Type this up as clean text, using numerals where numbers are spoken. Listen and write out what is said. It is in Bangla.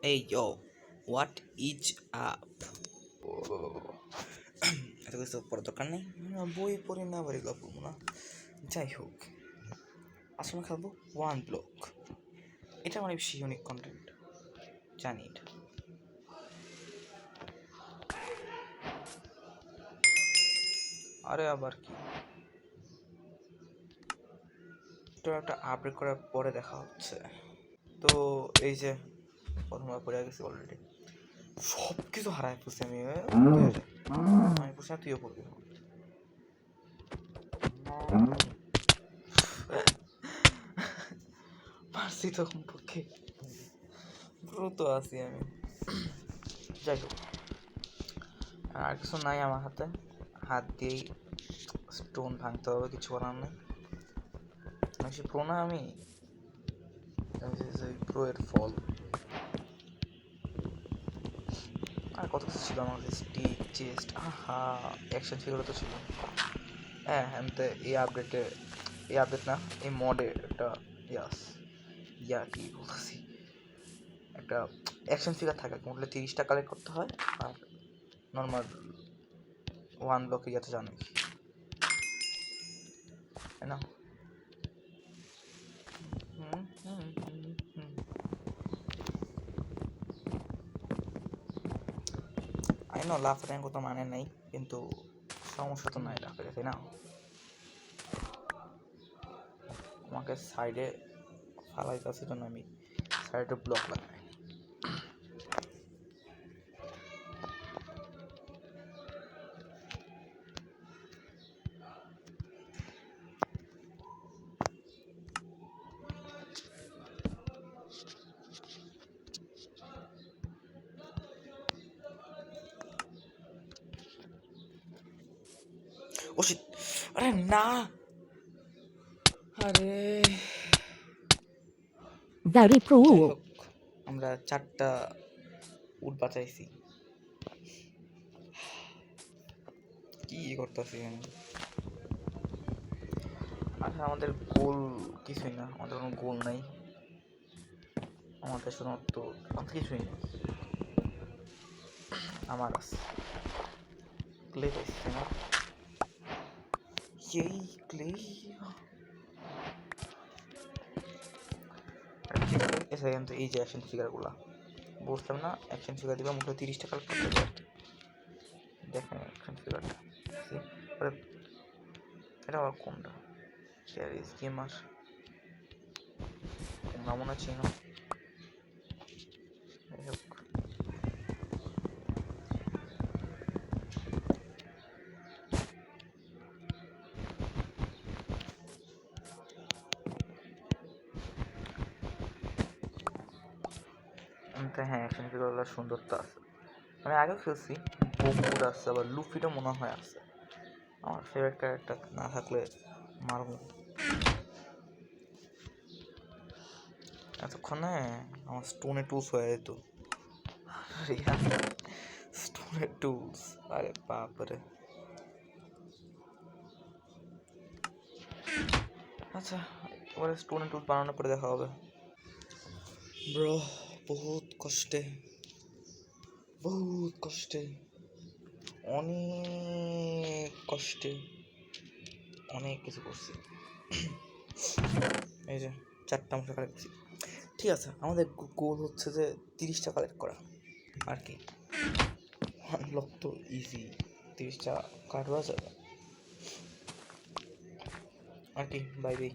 Hey yo, what is up? এত কিছু পড়ার দরকার নেই, বই পড়ি না আবার এগুলো পড়বো না। যাই হোক, আসলে খাবো ওয়ান ব্লক। এটা অনেক বেশি ইউনিক কন্টেন্ট, জানি এটা। আরে আবার কি, তো একটা আপডেট করার পরে দেখা হচ্ছে। তো এই যে প্রথমবার পড়ে গেছি অলরেডি, সব কিছু হারায় ফেলছি আমি। আমি বসে তুইও পড়বি, পারছি তো কমপক্ষে, দ্রুত আছি আমি। যাই হোক, আর কিছু নাই আমার হাতে, হাত দিয়েই স্টোন ভাঙতে হবে, কিছু করার নেই। সে প্রো না আমি, প্রো এর ফল। আর কত কিছু ছিল আমার কাছে, স্টিক, চেস্ট, আহা অ্যাকশন ফিগারও তো ছিল। হ্যাঁ হ্যাঁ, এই আপডেটে, এই আপডেট না, এই মডে একটা কি বলতেছি, একটা অ্যাকশন ফিগার থাকে, মোটলে 30টা কালেক্ট করতে হয়। আর নর্মাল ওয়ান ব্লকে যাতে জানে, তাই না? আই নো লাফার কত মানে নেই, কিন্তু সমস্যা তো নাই লাফের, তাই না? আমাকে সাইডে ফালাইতেছে জন্য আমি সাইডে ব্লক লাগাই। ও শিট, আরে না, আরে Very pro. যাই হোক, আমরা 4টা উট বাঁচাইছি। কি করতেছি আমি? আচ্ছা, আমাদের গোল কিছুই না, আমাদের কোনো গোল নাই, আমাদের শুধুমাত্র কিছুই নেই। আমার আছে ক্লে পাইছি না, এই ক্লে এসে কিন্তু এই যে অ্যাকশন ফিগারগুলো বুঝলাম না, অ্যাকশন ফিগার দিবা মোটে 30 টাকা করতে হবে। দেখেন অ্যাকশন ফিগারটা, এটা আবার কোনটা? ক্যারিজ গেমার, তোমরা মনে চিনো। যাই হোক, হ্যাঁ অ্যাকশন ফিগারগুলো সুন্দর তো আছে, আমি আগেও খেলছি। গোকুর আছে, আবার লুফিটা মনে হয় আছে। আমার ফেভারিট ক্যারেক্টার না থাকলে মারব এতক্ষণে। আমার স্টোনের টুলস হয়ে যেত। স্টোনের টুলস, আরে বাপরে। আচ্ছা, এবারে স্টোনের টুলস বানানোর পরে দেখা হবে। ব্রো, বহুত কষ্টে, বহুত কষ্টে, অনেক কষ্টে অনেক কিছু করছি। এই যে 4টা মশলা কালেক্ট করছি। ঠিক আছে, আমাদের গোল হচ্ছে যে 30টা কালেক্ট করা, আর কি। আনলক তো ইজি, 30টা কাটবা যাবে আর কি। Bye bye.